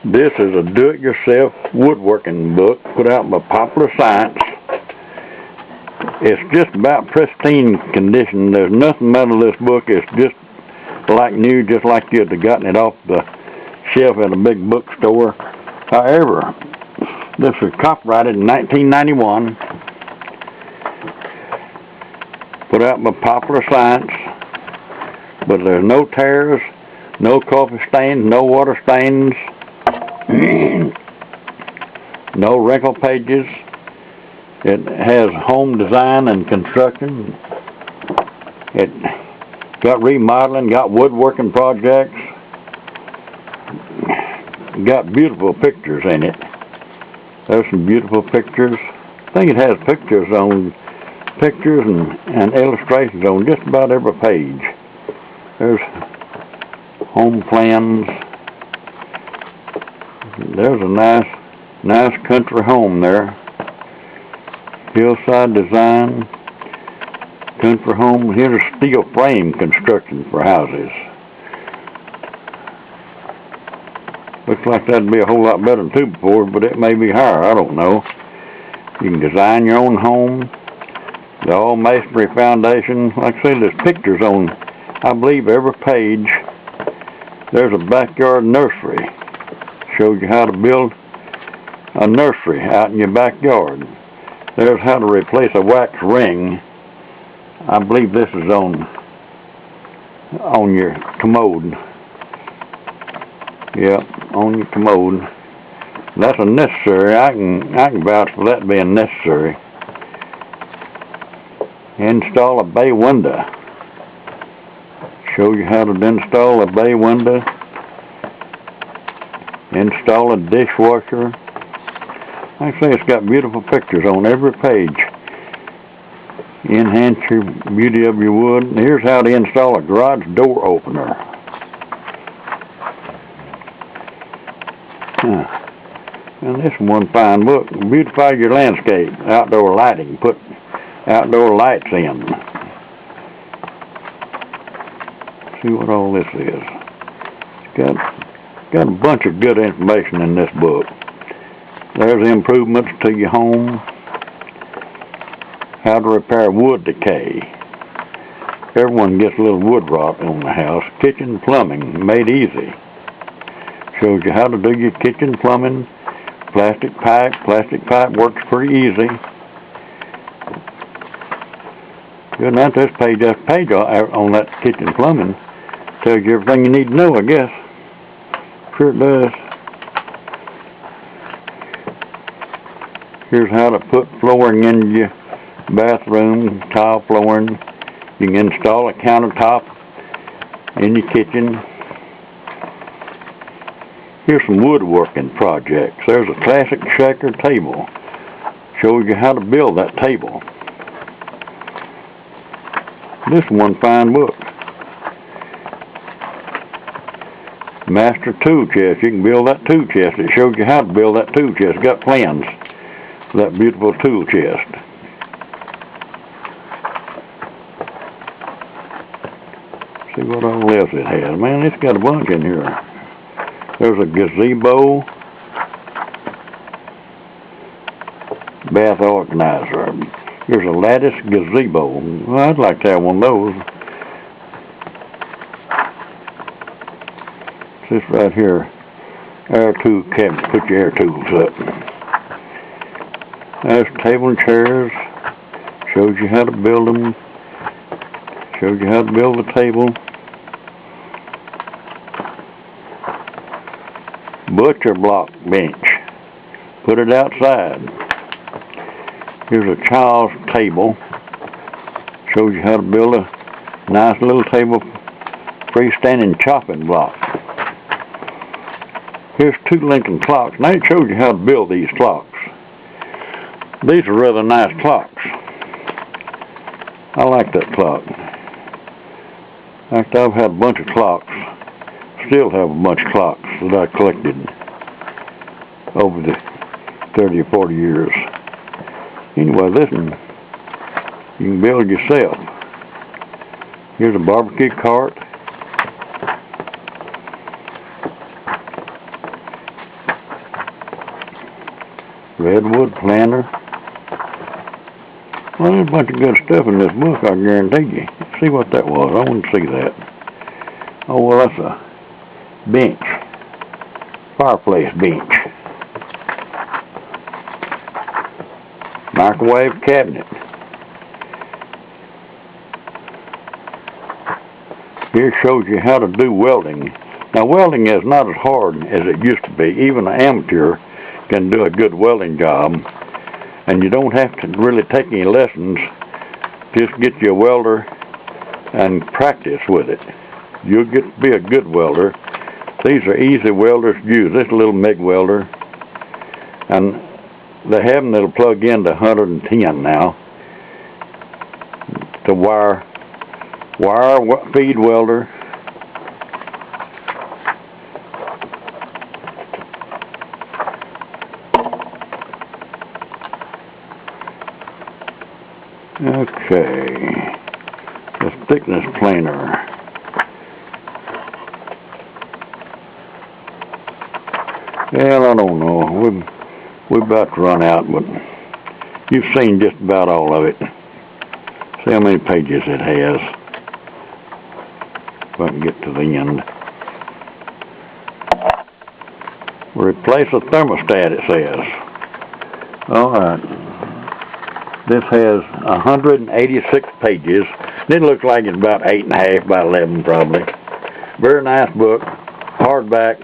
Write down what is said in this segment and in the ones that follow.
This is a do-it-yourself woodworking book put out by Popular Science. It's just about pristine condition. There's nothing out of this book. It's just like new, just like you'd have gotten it off the shelf at a big bookstore. However, this was copyrighted in 1991, put out by Popular Science, but there's no tears, no coffee stains, no water stains, no wrinkle pages. It has home design and construction. It got remodeling, got woodworking projects, got beautiful pictures in it. There's some beautiful pictures. I think it has pictures and illustrations on just about every page. There's home plans. There's a nice country home there. Hillside design, country home. Here's a steel frame construction for houses. Looks like that'd be a whole lot better than 2x4, but it may be higher. I don't know. You can design your own home. The all masonry foundation. Like I say, there's pictures on, I believe, every page. There's a backyard nursery. Shows you how to build a nursery out in your backyard. There's how to replace a wax ring. I believe this is on your commode. Yep, on your commode. That's a necessary. I can vouch for that being necessary. Install a bay window. Show you how to install a bay window. Install a dishwasher. Like I say, it's got beautiful pictures on every page. Enhance your beauty of your wood. And here's how to install a garage door opener. And this is one fine book. Beautify your landscape. Outdoor lighting. Put outdoor lights in. See what all this is. It's got a bunch of good information in this book. There's improvements to your home. How to repair wood decay. Everyone gets a little wood rot on the house. Kitchen plumbing made easy. Shows you how to do your kitchen plumbing. Plastic pipe. Plastic pipe works pretty easy. Good enough. This page on that kitchen plumbing tells you everything you need to know, I guess. Sure it does. Here's how to put flooring in your bathroom, tile flooring. You can install a countertop in your kitchen. Here's some woodworking projects. There's a classic shaker table. Shows you how to build that table. This is one fine book. Master tool chest. You can build that tool chest. It shows you how to build that tool chest. It's got plans for that beautiful tool chest. See what all else it has. Man, it's got a bunch in here. There's a gazebo. Bath organizer. There's a Lattice Gazebo. Well, I'd like to have one of those. This right here, air tool cabinet. Put your air tools up. There's table and chairs. Shows you how to build them. Shows you how to build the table. Butcher block bench. Put it outside. Here's a child's table. Shows you how to build a nice little table, freestanding chopping block. Here's 2 Lincoln clocks. Now it shows you how to build these clocks. These are rather nice clocks. I like that clock. In fact, I've had a bunch of clocks. Still have a bunch of clocks that I collected over the 30 or 40 years. Anyway, this one you can build yourself. Here's a barbecue cart. Redwood planter. Well, there's a bunch of good stuff in this book, I guarantee you. Let's see what that was. I want to see that. Oh, well, that's a bench. Fireplace bench. Microwave cabinet. Here shows you how to do welding. Now, welding is not as hard as it used to be. Even an amateur can do a good welding job. And you don't have to really take any lessons. Just get you a welder and practice with it. You'll get to be a good welder. These are easy welders to use. This little MIG welder. And they have them that'll plug into 110 now. The wire feed welder. Okay, the thickness planer. Well, I don't know. We're about to run out, but you've seen just about all of it. See how many pages it has. If I can get to the end. Replace a thermostat, it says. All right. This has 186 pages. It looks like it's about 8.5 by 11 probably. Very nice book. Hardback.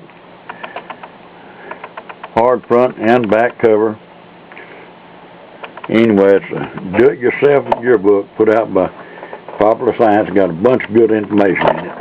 Hard front and back cover. Anyway, it's a do-it-yourself yearbook put out by Popular Science. Got a bunch of good information in it.